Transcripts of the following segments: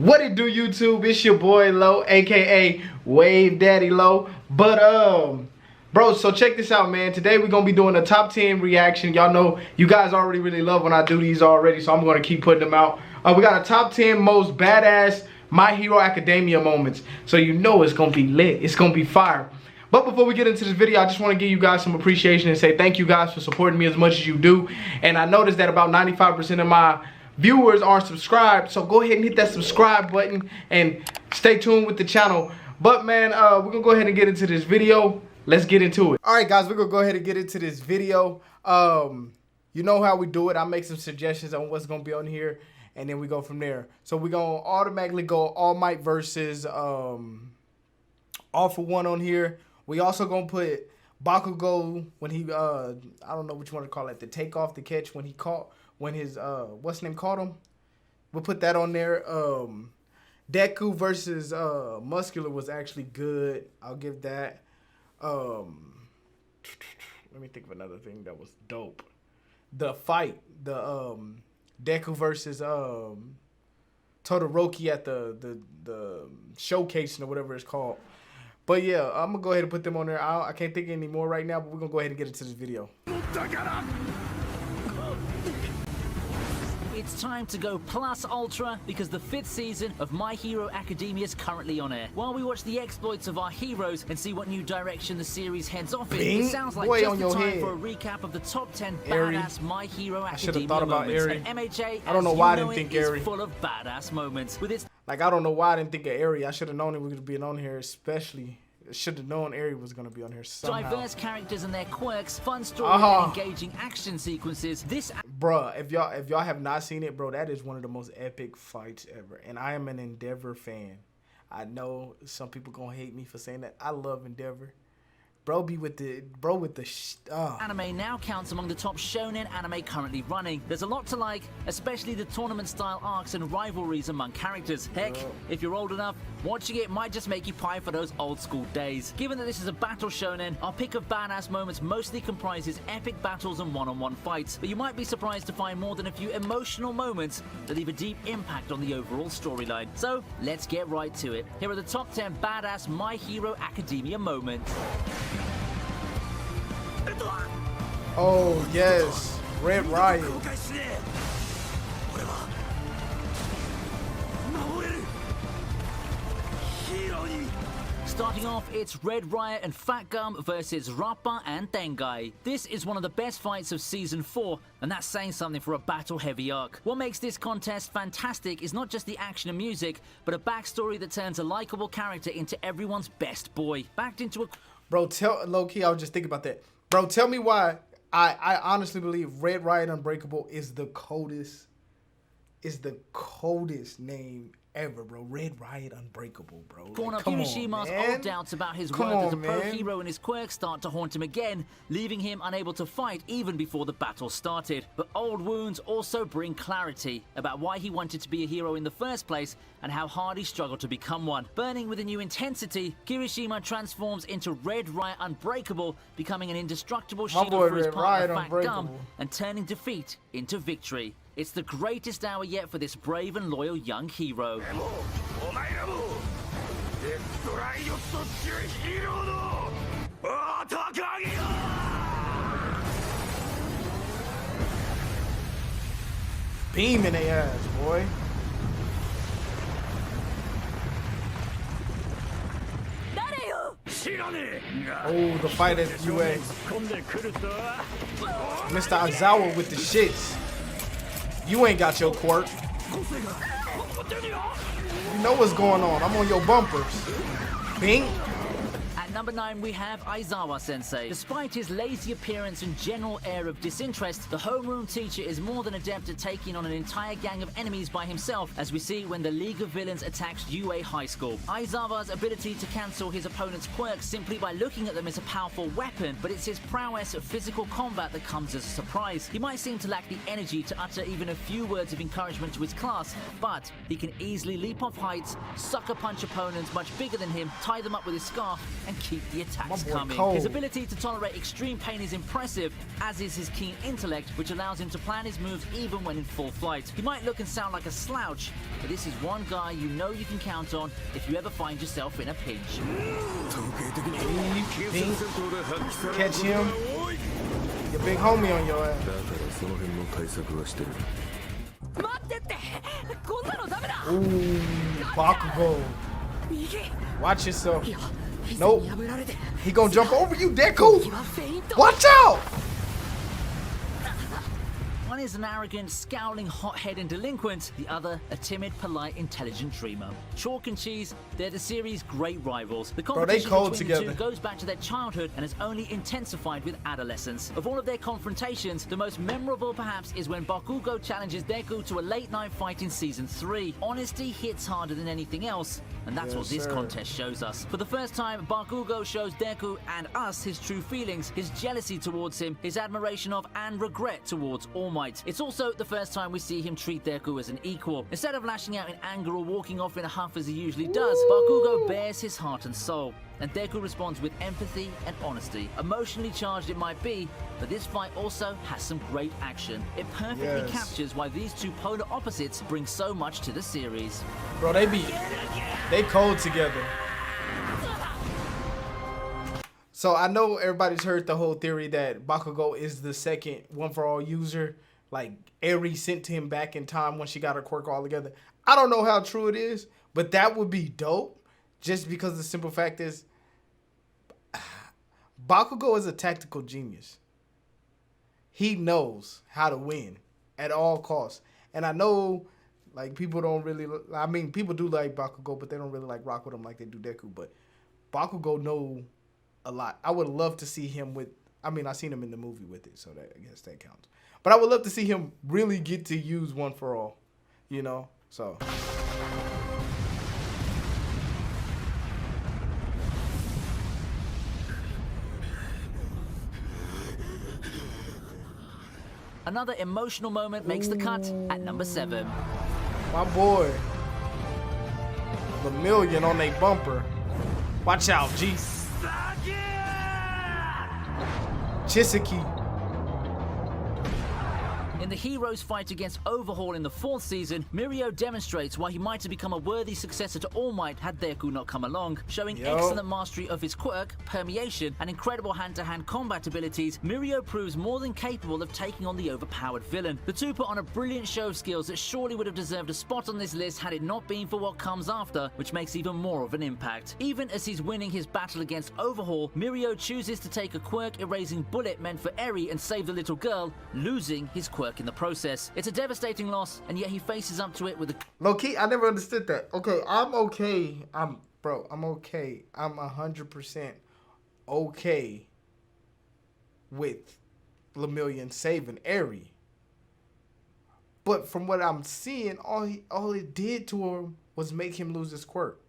What it do, YouTube? It's your boy Low, aka Wave Daddy Low. But bro, so check this out, man. Today we're gonna be doing a top 10 reaction. Y'all know you guys already really love when I do these already, so I'm gonna keep putting them out. We got a top 10 most badass My Hero Academia moments, so you know it's gonna be lit. It's gonna be fire. But before we get into this video, I just want to give you guys some appreciation and say thank you guys for supporting me as much as you do. And I noticed that about 95% of my viewers aren't subscribed, so go ahead and hit that subscribe button and stay tuned with the channel. But man, we're gonna go ahead and get into this video. Let's get into it. All right, guys, we're gonna go ahead and get into this video. You know how we do it. I make some suggestions on what's gonna be on here, and then we go from there. So we're gonna automatically go All Might versus All for One on here. We also gonna put Bakugo when he I don't know what you want to call it, the takeoff, the catch when he caught, when his what's name caught him. We'll put that on there. Deku versus Muscular was actually good. I'll give that. Let me think of another thing that was dope. The fight, the Deku versus Todoroki at the showcasing or whatever it's called. But yeah, I'm gonna go ahead and put them on there. I can't think of any more right now, but we're gonna go ahead and get into this video. It's time to go plus ultra because the 5th season of My Hero Academia is currently on air. While we watch the exploits of our heroes and see what new direction the series heads off in, it sounds like just the time for a recap of the top 10 badass My Hero Academia moments. And MHA, I don't know why I didn't think Eri. Is full of badass moments. With its I don't know why I didn't think of Eri. I should have known it was being on here, especially. Should have known Eri was gonna be on here somehow. Diverse characters and their quirks, fun story, and engaging action sequences. This, bruh, if y'all have not seen it, bro, that is one of the most epic fights ever. And I am an Endeavor fan. I know some people gonna hate me for saying that. I love Endeavor. Bro, anime now counts among the top shonen anime currently running. There's a lot to like, especially the tournament-style arcs and rivalries among characters. Heck, if you're old enough, watching it might just make you pine for those old-school days. Given that this is a battle shonen, our pick of badass moments mostly comprises epic battles and one-on-one fights. But you might be surprised to find more than a few emotional moments that leave a deep impact on the overall storyline. So, let's get right to it. Here are the top 10 badass My Hero Academia moments. Oh yes, Red Riot. Starting off, it's Red Riot and Fat Gum versus Rappa and Dengai. This is one of the best fights of Season 4, and that's saying something for a battle-heavy arc. What makes this contest fantastic is not just the action and music, but a backstory that turns a likable character into everyone's best boy. Backed into a... Bro, low-key, I was just thinking about that. Bro, tell me why I honestly believe Red Riot Unbreakable is the coldest name ever, bro. Red Riot Unbreakable, bro. Like, Kirishima's old doubts about his worth as a pro hero and his quirks start to haunt him again, leaving him unable to fight even before the battle started. But old wounds also bring clarity about why he wanted to be a hero in the first place and how hard he struggled to become one. Burning with a new intensity, Kirishima transforms into Red Riot Unbreakable, becoming an indestructible shield for his partner Fat Gum and turning defeat into victory. It's the greatest hour yet for this brave and loyal young hero. Beaming their ass, boy. Oh, the fight at UA. Mr. Aizawa with the shits. You ain't got your quirk. You know what's going on. I'm on your bumpers. Bing. At number 9, we have Aizawa Sensei. Despite his lazy appearance and general air of disinterest, the homeroom teacher is more than adept at taking on an entire gang of enemies by himself, as we see when the League of Villains attacks UA High School. Aizawa's ability to cancel his opponent's quirks simply by looking at them is a powerful weapon, but it's his prowess at physical combat that comes as a surprise. He might seem to lack the energy to utter even a few words of encouragement to his class, but he can easily leap off heights, sucker punch opponents much bigger than him, tie them up with his scarf, and keep the attacks coming. Cold. His ability to tolerate extreme pain is impressive, as is his keen intellect, which allows him to plan his moves even when in full flight. He might look and sound like a slouch, but this is one guy you know you can count on if you ever find yourself in a pinch. Catch him. Your big homie on your ass. Ooh, Bakugo. Watch yourself. Nope. He gonna jump over you, Deku. Watch out. One is an arrogant, scowling, hot-headed delinquent. The other, a timid, polite, intelligent dreamer. Chalk and cheese, they're the series' great rivals. The competition between the two goes back to their childhood and has only intensified with adolescence. Of all of their confrontations, the most memorable perhaps is when Bakugo challenges Deku to a late-night fight in Season 3. Honesty hits harder than anything else, and that's what this contest shows us. For the first time, Bakugo shows Deku and us his true feelings, his jealousy towards him, his admiration of and regret towards All Might. It's also the first time we see him treat Deku as an equal. Instead of lashing out in anger or walking off in a huff as he usually does, Bakugo bares his heart and soul, and Deku responds with empathy and honesty. Emotionally charged it might be, but this fight also has some great action. It perfectly captures why these two polar opposites bring so much to the series. Bro, they cold together. So I know everybody's heard the whole theory that Bakugo is the second one-for-all user. Like, Eri sent him back in time when she got her quirk all together. I don't know how true it is, but that would be dope. Just because the simple fact is, Bakugo is a tactical genius. He knows how to win at all costs. And I know, like, people don't really, I mean, people do like Bakugo, but they don't really like rock with him like they do Deku. But Bakugo know a lot. I would love to see him with, I mean, I seen him in the movie with it, so that, I guess that counts. But I would love to see him really get to use one for all, you know? So. Another emotional moment makes the cut at number 7. My boy. The million on they bumper. Watch out, G. Chisaki. In the hero's fight against Overhaul in the 4th season, Mirio demonstrates why he might have become a worthy successor to All Might had Deku not come along. Showing excellent mastery of his quirk, permeation, and incredible hand-to-hand combat abilities, Mirio proves more than capable of taking on the overpowered villain. The two put on a brilliant show of skills that surely would have deserved a spot on this list had it not been for what comes after, which makes even more of an impact. Even as he's winning his battle against Overhaul, Mirio chooses to take a quirk-erasing bullet meant for Eri and save the little girl, losing his quirk in the process. It's a devastating loss, and yet he faces up to it with a... Low-key, I never understood that. Okay, I'm okay. I'm okay. I'm 100% okay with Lemillion saving Eri. But from what I'm seeing, all it did to him was make him lose his quirk.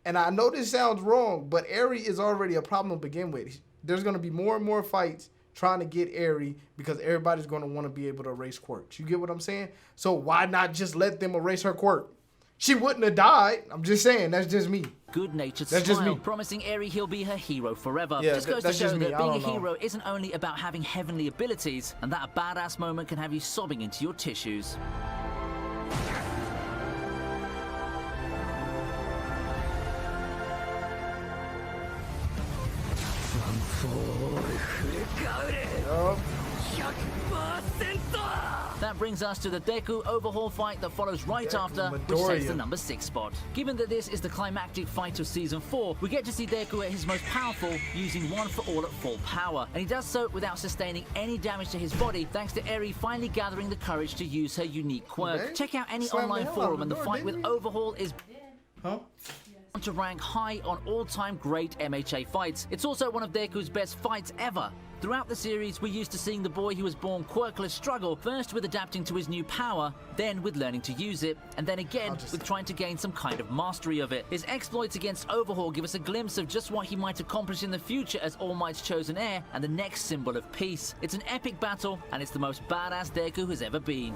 And I know this sounds wrong, but Eri is already a problem to begin with. There's going to be more and more fights trying to get Eri because everybody's going to want to be able to erase quirks. You get what I'm saying? So why not just let them erase her quirk? She wouldn't have died. I'm just saying. That's just me. Good-natured smile, just me. Promising Eri he'll be her hero forever. Yeah, just goes to show that being a hero isn't only about having heavenly abilities, and that a badass moment can have you sobbing into your tissues. That brings us to the Deku Overhaul fight that follows right after, which takes the number 6 spot. Given that this is the climactic fight of Season 4, we get to see Deku at his most powerful, using one for all at full power. And he does so without sustaining any damage to his body, thanks to Eri finally gathering the courage to use her unique quirk. Check out any online forum, and the fight with Overhaul is... to rank high on all-time great MHA fights. It's also one of Deku's best fights ever. Throughout the series, we're used to seeing the boy who was born quirkless struggle, first with adapting to his new power, then with learning to use it, and then again with trying to gain some kind of mastery of it. His exploits against Overhaul give us a glimpse of just what he might accomplish in the future as All Might's chosen heir and the next symbol of peace. It's an epic battle, and it's the most badass Deku has ever been.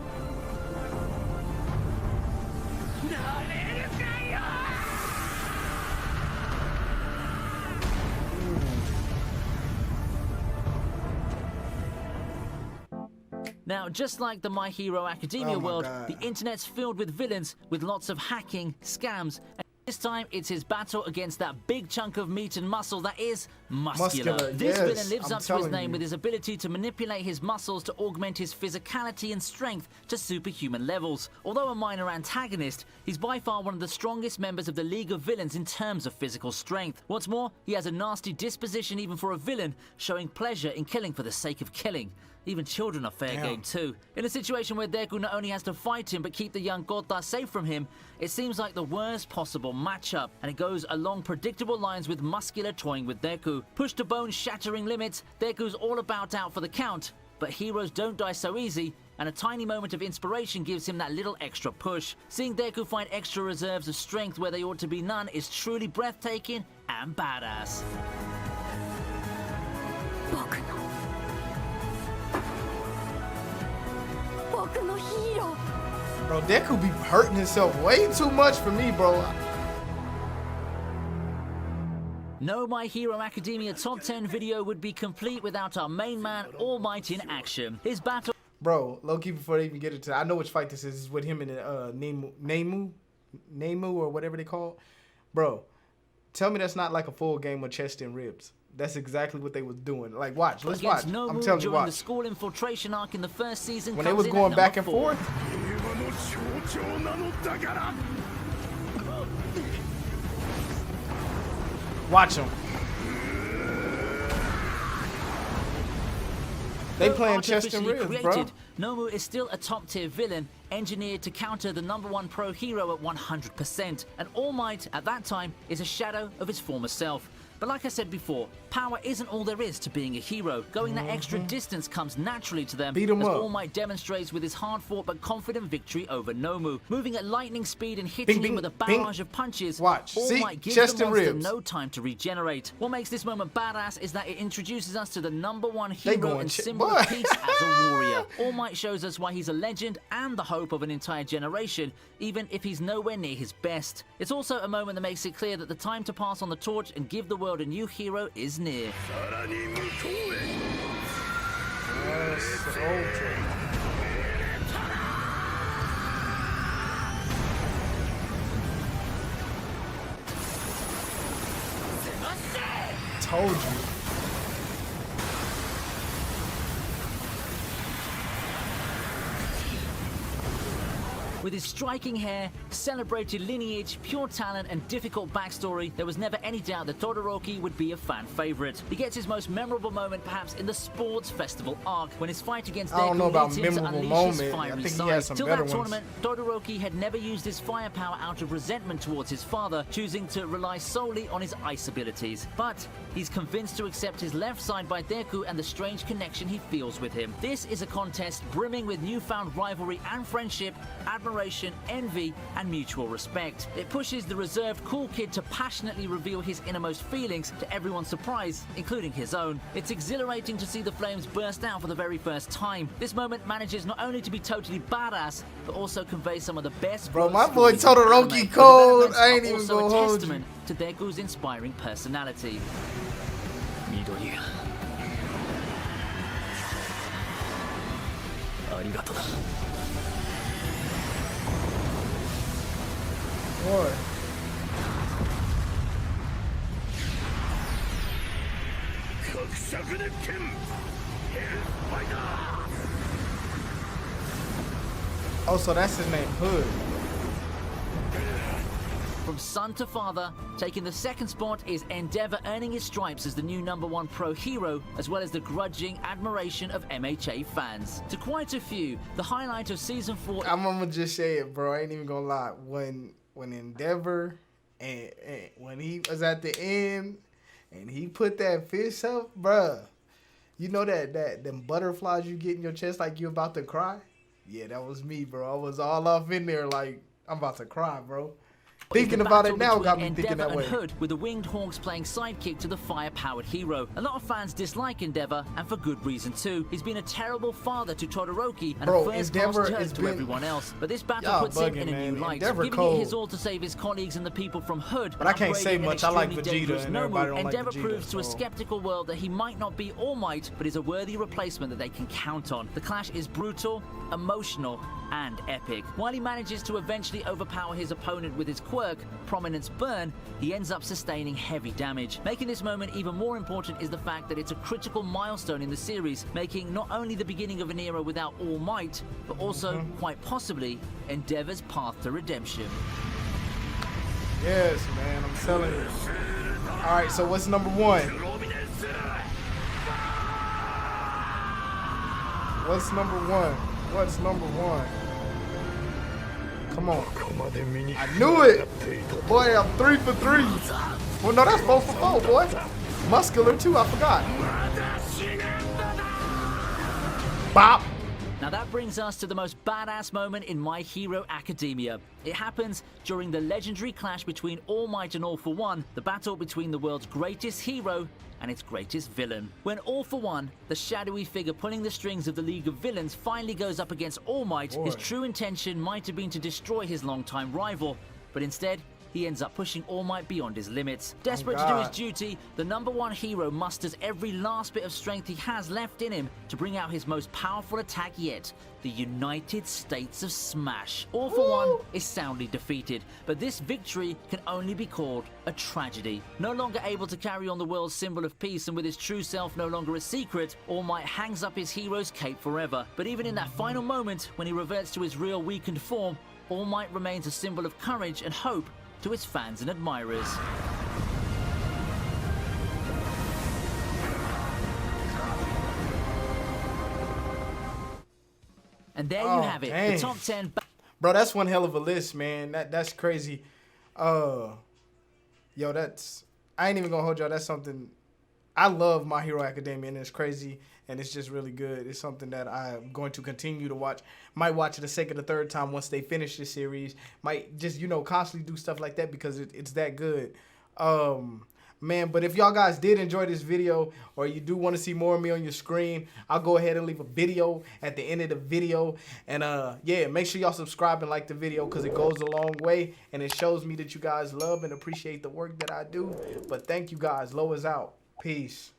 Now, just like the My Hero Academia world, the internet's filled with villains with lots of hacking, scams, and this time it's his battle against that big chunk of meat and muscle that is Muscular. This villain lives up to his name with his ability to manipulate his muscles to augment his physicality and strength to superhuman levels. Although a minor antagonist, he's by far one of the strongest members of the League of Villains in terms of physical strength. What's more, he has a nasty disposition even for a villain, showing pleasure in killing for the sake of killing. Even children are fair game too. In a situation where Deku not only has to fight him but keep the young Gotha safe from him, it seems like the worst possible matchup, and it goes along predictable lines with Muscular toying with Deku. Pushed to bone-shattering limits, Deku's all about out for the count, but heroes don't die so easy, and a tiny moment of inspiration gives him that little extra push. Seeing Deku find extra reserves of strength where they ought to be none is truly breathtaking and badass. Bro, Deku be hurting himself way too much for me, bro. No My Hero Academia top 10 video would be complete without our main man, All Might in action. His battle... Bro, low-key before they even get into it, I know which fight this is with him and Nomu or whatever they call it. Bro, tell me that's not like a full game of chest and ribs. That's exactly what they was doing. Like, watch, let's watch. Nomu, I'm telling you, watch. The school infiltration arc in the first season, when they was going back and forth. Watch them. They playing chest and ribs, bro. Nomu is still a top-tier villain, engineered to counter the #1 pro hero at 100%, and All Might, at that time, is a shadow of his former self. But like I said before, power isn't all there is to being a hero. Going that extra distance comes naturally to them, as All Might demonstrates with his hard-fought but confident victory over Nomu. Moving at lightning speed and hitting him with a barrage of punches, All Might gives the monster no time to regenerate. What makes this moment badass is that it introduces us to the #1 hero and symbol of peace as a warrior. All Might shows us why he's a legend and the hope of an entire generation, even if he's nowhere near his best. It's also a moment that makes it clear that the time to pass on the torch and give the world a new hero is near. Told you. With his striking hair, celebrated lineage, pure talent, and difficult backstory, there was never any doubt that Todoroki would be a fan favorite. He gets his most memorable moment perhaps in the Sports Festival arc, when his fight against Deku leads him to unleash his fiery side. Till that tournament, Todoroki had never used his firepower out of resentment towards his father, choosing to rely solely on his ice abilities. But he's convinced to accept his left side by Deku and the strange connection he feels with him. This is a contest brimming with newfound rivalry and friendship, admiration, envy, and mutual respect. It pushes the reserved cool kid to passionately reveal his innermost feelings to everyone's surprise, including his own. It's exhilarating to see the flames burst out for the very first time. This moment manages not only to be totally badass, but also convey some of the best. Bro, my boy Todoroki cold. I ain't even gonna hold you. Testament to Deku's inspiring personality. Mirio. Arigato. Boy. Oh, so that's his name, Hood. From son to father, taking the second spot is Endeavor, earning his stripes as the new #1 pro hero, as well as the grudging admiration of MHA fans. To quite a few, the highlight of Season 4... I'm gonna just say it, bro. I ain't even gonna lie. When Endeavor and when he was at the end and he put that fist up, bruh, you know that them butterflies you get in your chest like you about to cry? Yeah, that was me, bro. I was all off in there like I'm about to cry, bro. Thinking about it now got me thinking that way. Hood, with the Winged Hawks playing sidekick to the fire-powered hero. A lot of fans dislike Endeavor, and for good reason too. He's been a terrible father to Todoroki and a first-class turd to everyone else. But this battle puts him in a new light, giving it his all to save his colleagues and the people from Hood. But I can't say much. I like Vegeta, and everybody don't like Endeavor Vegeta, proves to a skeptical world that he might not be All Might, but is a worthy replacement that they can count on. The clash is brutal, emotional, and epic. While he manages to eventually overpower his opponent with his quirk, Prominence Burn, he ends up sustaining heavy damage. Making this moment even more important is the fact that it's a critical milestone in the series, making not only the beginning of an era without All Might, but also, quite possibly, Endeavor's path to redemption. Yes, man, I'm telling you. Alright, so what's number one? What's number one? What's number one? Come on. I knew it! Boy, I'm 3 for 3. Well, no, that's 4 for 4, boy. Muscular, too, I forgot. Bop! Now that brings us to the most badass moment in My Hero Academia. It happens during the legendary clash between All Might and All For One, the battle between the world's greatest hero and its greatest villain. When All For One, the shadowy figure pulling the strings of the League of Villains, finally goes up against All Might, his true intention might have been to destroy his longtime rival, but instead, he ends up pushing All Might beyond his limits. Desperate to do his duty, the #1 hero musters every last bit of strength he has left in him to bring out his most powerful attack yet, the United States of Smash. All For One is soundly defeated, but this victory can only be called a tragedy. No longer able to carry on the world's symbol of peace and with his true self no longer a secret, All Might hangs up his hero's cape forever. But even in that final moment, when he reverts to his real weakened form, All Might remains a symbol of courage and hope to his fans and admirers. And there you have it, the top 10. Bro, that's one hell of a list, man. That's crazy. Yo, that's, I ain't even gonna hold y'all. That's something, I love My Hero Academia, and it's crazy, and it's just really good. It's something that I'm going to continue to watch. Might watch it a second or third time once they finish this series. Might just, you know, constantly do stuff like that because it's that good. Man, but if y'all guys did enjoy this video, or you do want to see more of me on your screen, I'll go ahead and leave a video at the end of the video. And yeah, make sure y'all subscribe and like the video, because it goes a long way and it shows me that you guys love and appreciate the work that I do. But thank you guys. Lo is out. Peace.